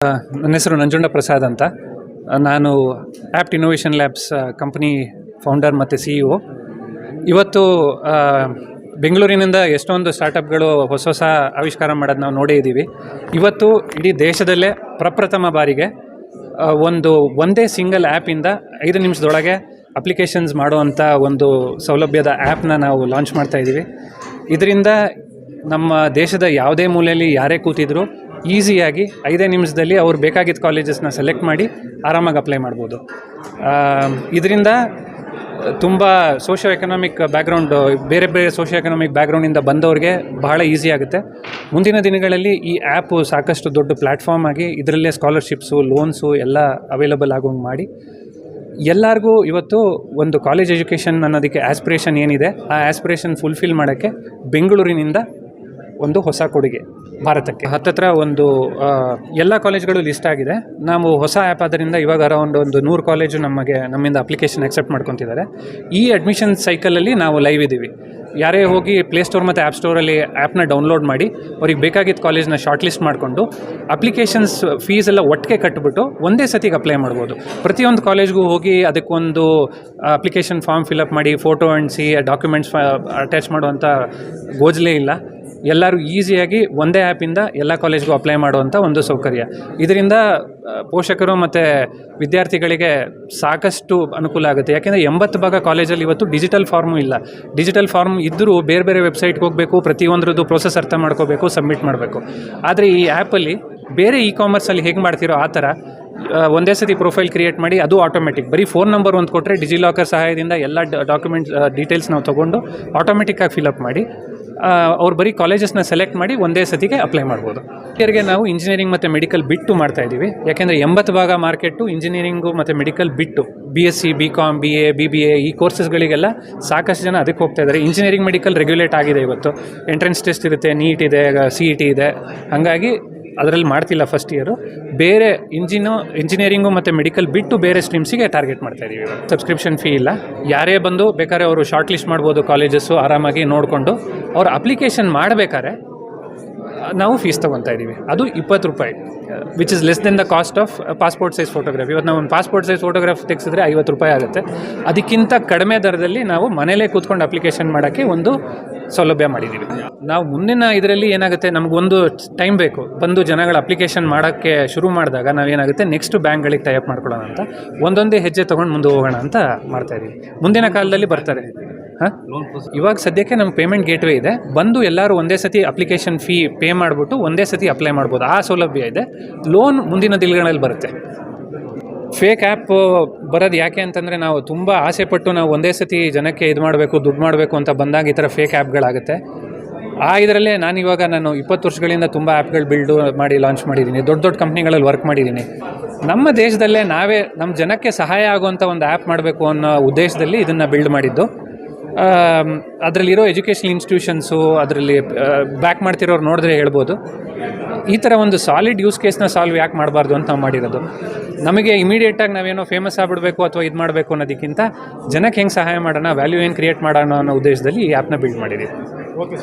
ನನ್ನ ಹೆಸರು ನಂಜುಂಡ ಪ್ರಸಾದ್ ಅಂತ. ನಾನು Apt Innovation Labs company founder ಮತ್ತು CEO. ಇವತ್ತು ಬೆಂಗಳೂರಿನಿಂದ ಎಷ್ಟೊಂದು ಸ್ಟಾರ್ಟಪ್ಗಳು ಹೊಸ ಆವಿಷ್ಕಾರ ಮಾಡೋದು ನಾವು ನೋಡೇ ಇದ್ದೀವಿ. ಇವತ್ತು ಇಡೀ ದೇಶದಲ್ಲೇ ಪ್ರಪ್ರಥಮ ಬಾರಿಗೆ ಒಂದೇ ಸಿಂಗಲ್ ಆ್ಯಪಿಂದ 5 ನಿಮಿಷದೊಳಗೆ ಅಪ್ಲಿಕೇಶನ್ಸ್ ಮಾಡುವಂಥ ಒಂದು ಸೌಲಭ್ಯದ ಆ್ಯಪ್ನ ನಾವು ಲಾಂಚ್ ಮಾಡ್ತಾಯಿದ್ದೀವಿ. ಇದರಿಂದ ನಮ್ಮ ದೇಶದ ಯಾವುದೇ ಮೂಲೆಯಲ್ಲಿ ಯಾರೇ ಕೂತಿದ್ರು ಈಸಿಯಾಗಿ 5 ನಿಮಿಷದಲ್ಲಿ ಅವ್ರು ಬೇಕಾಗಿದ್ದ ಕಾಲೇಜಸ್ನ ಸೆಲೆಕ್ಟ್ ಮಾಡಿ ಆರಾಮಾಗಿ ಅಪ್ಲೈ ಮಾಡ್ಬೋದು. ಇದರಿಂದ ತುಂಬ ಸೋಷಿಯೋ ಎಕನಾಮಿಕ್ ಬ್ಯಾಕ್ಗ್ರೌಂಡ್ ಬೇರೆ ಸೋಷಿಯೋ ಎಕನಾಮಿಕ್ ಬ್ಯಾಕ್ಗ್ರೌಂಡಿಂದ ಬಂದವ್ರಿಗೆ ಬಹಳ ಈಸಿ ಆಗುತ್ತೆ. ಮುಂದಿನ ದಿನಗಳಲ್ಲಿ ಈ ಆ್ಯಪು ಸಾಕಷ್ಟು ದೊಡ್ಡ ಪ್ಲ್ಯಾಟ್ಫಾರ್ಮ್ ಆಗಿ ಇದರಲ್ಲೇ ಸ್ಕಾಲರ್ಶಿಪ್ಸು, ಲೋನ್ಸು ಎಲ್ಲ ಅವೈಲಬಲ್ ಆಗೋಂಗೆ ಮಾಡಿ ಎಲ್ಲರಿಗೂ ಇವತ್ತು ಒಂದು ಕಾಲೇಜ್ ಎಜುಕೇಷನ್ ಅನ್ನೋದಕ್ಕೆ ಆಸ್ಪಿರೇಷನ್ ಏನಿದೆ ಆ ಆಸ್ಪಿರೇಷನ್ ಫುಲ್ಫಿಲ್ ಮಾಡೋಕ್ಕೆ ಬೆಂಗಳೂರಿನಿಂದ ಒಂದು ಹೊಸ ಕೊಡುಗೆ ಭಾರತಕ್ಕೆ. ಹತ್ತತ್ರ ಎಲ್ಲ ಕಾಲೇಜ್ಗಳು ಲಿಸ್ಟ್ ಆಗಿದೆ. ನಾವು ಹೊಸ ಆ್ಯಪ್ ಆದ್ದರಿಂದ ಇವಾಗ ಅರೌಂಡ್ 100 ಕಾಲೇಜು ನಮ್ಮಿಂದ ಅಪ್ಲಿಕೇಶನ್ ಅಕ್ಸೆಪ್ಟ್ ಮಾಡ್ಕೊತಿದ್ದಾರೆ. ಈ ಅಡ್ಮಿಷನ್ ಸೈಕಲಲ್ಲಿ ನಾವು ಲೈವ್ ಇದ್ದೀವಿ. ಯಾರೇ ಹೋಗಿ ಪ್ಲೇಸ್ಟೋರ್ ಮತ್ತು ಆ್ಯಪ್ ಸ್ಟೋರಲ್ಲಿ ಆ್ಯಪ್ನ ಡೌನ್ಲೋಡ್ ಮಾಡಿ ಅವ್ರಿಗೆ ಬೇಕಾಗಿದ್ದ ಕಾಲೇಜ್ನ ಶಾರ್ಟ್ ಲಿಸ್ಟ್ ಮಾಡಿಕೊಂಡು ಅಪ್ಲಿಕೇಶನ್ಸ್ ಫೀಸ್ ಎಲ್ಲ ಒಟ್ಟಿಗೆ ಕಟ್ಟಿಬಿಟ್ಟು ಒಂದೇ ಸತಿಗೆ ಅಪ್ಲೈ ಮಾಡ್ಬೋದು. ಪ್ರತಿಯೊಂದು ಕಾಲೇಜ್ಗೂ ಹೋಗಿ ಅದಕ್ಕೊಂದು ಅಪ್ಲಿಕೇಶನ್ ಫಾರ್ಮ್ ಫಿಲಪ್ ಮಾಡಿ ಫೋಟೋ ಅಂಟಿಸಿ ಡಾಕ್ಯುಮೆಂಟ್ಸ್ ಅಟ್ಯಾಚ್ ಮಾಡುವಂಥ ಗೋಜಲೇ ಇಲ್ಲ. ಎಲ್ಲರೂ ಈಸಿಯಾಗಿ ಒಂದೇ ಆ್ಯಪಿಂದ ಎಲ್ಲ ಕಾಲೇಜ್ಗೂ ಅಪ್ಲೈ ಮಾಡುವಂಥ ಒಂದು ಸೌಕರ್ಯ. ಇದರಿಂದ ಪೋಷಕರು ಮತ್ತು ವಿದ್ಯಾರ್ಥಿಗಳಿಗೆ ಸಾಕಷ್ಟು ಅನುಕೂಲ ಆಗುತ್ತೆ. ಯಾಕೆಂದರೆ 80% ಕಾಲೇಜಲ್ಲಿ ಇವತ್ತು ಡಿಜಿಟಲ್ ಫಾರ್ಮು ಇಲ್ಲ. ಡಿಜಿಟಲ್ ಫಾರ್ಮ್ ಇದ್ದರೂ ಬೇರೆ ವೆಬ್ಸೈಟ್ಗೆ ಹೋಗಬೇಕು, ಪ್ರತಿಯೊಂದ್ರದ್ದು ಪ್ರೋಸೆಸ್ ಅರ್ಥ ಮಾಡ್ಕೋಬೇಕು, ಸಬ್ಮಿಟ್ ಮಾಡಬೇಕು. ಆದರೆ ಈ ಆ್ಯಪಲ್ಲಿ ಬೇರೆ ಕಾಮರ್ಸಲ್ಲಿ ಹೇಗೆ ಮಾಡ್ತಿರೋ ಆ ಥರ ಒಂದೇ ಸತಿ ಪ್ರೊಫೈಲ್ ಕ್ರಿಯೇಟ್ ಮಾಡಿ ಅದು ಆಟೋಮೆಟಿಕ್ ಬರೀ ಫೋನ್ ನಂಬರ್ ಒಂದು ಕೊಟ್ಟರೆ ಡಿಜಿಲಾಕರ್ ಸಹಾಯದಿಂದ ಎಲ್ಲ ಡಾಕ್ಯುಮೆಂಟ್ಸ್ ಡೀಟೇಲ್ಸ್ ನಾವು ತೊಗೊಂಡು ಆಟೋಮೆಟಿಕ್ಕಾಗಿ ಫಿಲಪ್ ಮಾಡಿ ಅವ್ರು ಬರೀ ಕಾಲೇಜಸ್ನ ಸೆಲೆಕ್ಟ್ ಮಾಡಿ ಒಂದೇ ಸತಿಗೆ ಅಪ್ಲೈ ಮಾಡ್ಬೋದು. ಇವರಿಗೆ ನಾವು ಇಂಜಿನಿಯರಿಂಗ್ ಮತ್ತು ಮೆಡಿಕಲ್ ಬಿಟ್ಟು ಮಾಡ್ತಾಯಿದ್ದೀವಿ. ಯಾಕೆಂದರೆ 80% ಮಾರ್ಕೆಟು ಇಂಜಿನಿಯರಿಂಗು ಮತ್ತು ಮೆಡಿಕಲ್ ಬಿಟ್ಟು BSc, BCom, BA, BBA ಈ ಕೋರ್ಸಸ್ಗಳಿಗೆಲ್ಲ ಸಾಕಷ್ಟು ಜನ ಅದಕ್ಕೆ ಹೋಗ್ತಾ ಇದ್ದಾರೆ. ಇಂಜಿನಿಯರಿಂಗ್ ಮೆಡಿಕಲ್ ರೆಗ್ಯುಲೇಟ್ ಆಗಿದೆ. ಇವತ್ತು ಎಂಟ್ರೆನ್ಸ್ ಟೆಸ್ಟ್ ಇರುತ್ತೆ, ನೀಟ್ ಇದೆ, CET ಇದೆ. ಹಾಗಾಗಿ ಅದರಲ್ಲಿ ಮಾಡ್ತಿಲ್ಲ ಫಸ್ಟ್ ಇಯರು. ಬೇರೆ ಇಂಜಿನಿಯರಿಂಗು ಮತ್ತು ಮೆಡಿಕಲ್ ಬಿಟ್ಟು ಬೇರೆ ಸ್ಟ್ರೀಮ್ಸಿಗೆ ಟಾರ್ಗೆಟ್ ಮಾಡ್ತಾಯಿದ್ದೀವಿ. ಸಬ್ಸ್ಕ್ರಿಪ್ಷನ್ ಫೀ ಇಲ್ಲ. ಯಾರೇ ಬಂದು ಬೇಕಾದ್ರೆ ಅವರು ಶಾರ್ಟ್ ಲಿಸ್ಟ್ ಮಾಡ್ಬೋದು ಕಾಲೇಜಸ್ಸು ಆರಾಮಾಗಿ ನೋಡಿಕೊಂಡು. ಅವ್ರು ಅಪ್ಲಿಕೇಶನ್ ಮಾಡಬೇಕಾದ್ರೆ ನಾವು ಫೀಸ್ ತೊಗೊತಾ ಇದ್ದೀವಿ. ಅದು ₹20, which is less than the cost of passport size photograph. ಇವತ್ತು ನಾವು ಒಂದು ಪಾಸ್ಪೋರ್ಟ್ ಸೈಜ್ ಫೋಟೋಗ್ರಾಫ್ ತೆಗೆಸಿದ್ರೆ ₹50 ಆಗುತ್ತೆ. ಅದಕ್ಕಿಂತ ಕಡಿಮೆ ದರದಲ್ಲಿ ನಾವು ಮನೇಲೇ ಕೂತ್ಕೊಂಡು ಅಪ್ಲಿಕೇಶನ್ ಮಾಡೋಕ್ಕೆ ಒಂದು ಸೌಲಭ್ಯ ಮಾಡಿದ್ದೀವಿ. ನಾವು ಮುಂದಿನ ಇದರಲ್ಲಿ ಏನಾಗುತ್ತೆ, ನಮಗೊಂದು ಟೈಮ್ ಬೇಕು. ಬಂದು ಜನಗಳ ಅಪ್ಲಿಕೇಶನ್ ಮಾಡೋಕ್ಕೆ ಶುರು ಮಾಡಿದಾಗ ನಾವೇನಾಗುತ್ತೆ ನೆಕ್ಸ್ಟ್ ಬ್ಯಾಂಕ್ಗಳಿಗೆ ಟೈ ಅಪ್ ಮಾಡ್ಕೊಳ್ಳೋಣ ಅಂತ ಒಂದೊಂದೇ ಹೆಜ್ಜೆ ತೊಗೊಂಡು ಮುಂದೆ ಹೋಗೋಣ ಅಂತ ಮಾಡ್ತಾಯಿದ್ದೀವಿ. ಮುಂದಿನ ಕಾಲದಲ್ಲಿ ಬರ್ತಾರೆ. ಇವಾಗ ಸದ್ಯಕ್ಕೆ ನಮ್ಮ ಪೇಮೆಂಟ್ ಗೇಟ್ವೇ ಇದೆ. ಬಂದು ಎಲ್ಲರೂ ಒಂದೇ ಸತಿ ಅಪ್ಲಿಕೇಶನ್ ಫೀ ಪೇ ಮಾಡಿಬಿಟ್ಟು ಒಂದೇ ಸತಿ ಅಪ್ಲೈ ಮಾಡ್ಬೋದು. ಆ ಸೌಲಭ್ಯ ಇದೆ. ಲೋನ್ ಮುಂದಿನ ದಿನಗಳಲ್ಲಿ ಬರುತ್ತೆ. ಫೇಕ್ ಆ್ಯಪ್ ಬರೋದು ಯಾಕೆ ಅಂತಂದರೆ ನಾವು ತುಂಬ ಆಸೆಪಟ್ಟು ನಾವು ಒಂದೇ ಸತಿ ಜನಕ್ಕೆ ದುಡ್ಡು ಮಾಡಬೇಕು ಅಂತ ಬಂದಾಗ ಈ ಥರ ಫೇಕ್ ಆ್ಯಪ್ಗಳಾಗುತ್ತೆ. ಇದರಲ್ಲೇ ನಾನು 20 ವರ್ಷಗಳಿಂದ ತುಂಬ ಆ್ಯಪ್ಗಳು ಬಿಲ್ಡು ಮಾಡಿ ಲಾಂಚ್ ಮಾಡಿದ್ದೀನಿ. ದೊಡ್ಡ ಕಂಪ್ನಿಗಳಲ್ಲಿ ವರ್ಕ್ ಮಾಡಿದ್ದೀನಿ. ನಮ್ಮ ದೇಶದಲ್ಲೇ ನಾವೇ ನಮ್ಮ ಜನಕ್ಕೆ ಸಹಾಯ ಆಗುವಂಥ ಒಂದು ಆ್ಯಪ್ ಮಾಡಬೇಕು ಅನ್ನೋ ಉದ್ದೇಶದಲ್ಲಿ ಇದನ್ನು ಬಿಲ್ಡ್ ಮಾಡಿದ್ದು. ಅದರಲ್ಲಿರೋ ಎಜುಕೇಷನ್ ಇನ್ಸ್ಟಿಟ್ಯೂಷನ್ಸು ಅದರಲ್ಲಿ ಬ್ಯಾಕ್ ಮಾಡ್ತಿರೋರು ನೋಡಿದ್ರೆ ಹೇಳ್ಬೋದು, ಈ ಥರ ಒಂದು ಸಾಲಿಡ್ ಯೂಸ್ ಕೇಸ್ನ ಸಾಲ್ವ್ ಯಾಕೆ ಮಾಡಬಾರ್ದು ಅಂತ ನಾವು ಮಾಡಿರೋದು. ನಮಗೆ ಇಮಿಡಿಯೇಟಾಗಿ ನಾವೇನೋ ಫೇಮಸ್ ಆಗಿಬಿಡಬೇಕು ಅಥವಾ ಇದು ಮಾಡಬೇಕು ಅನ್ನೋದಕ್ಕಿಂತ ಜನಕ್ಕೆ ಹೆಂಗೆ ಸಹಾಯ ಮಾಡೋಣ, ವ್ಯಾಲ್ಯೂ ಏನು ಕ್ರಿಯೇಟ್ ಮಾಡೋಣ ಅನ್ನೋ ಉದ್ದೇಶದಲ್ಲಿ ಈ ಆ್ಯಪ್ನ ಬಿಲ್ಡ್ ಮಾಡಿದ್ದೀವಿ.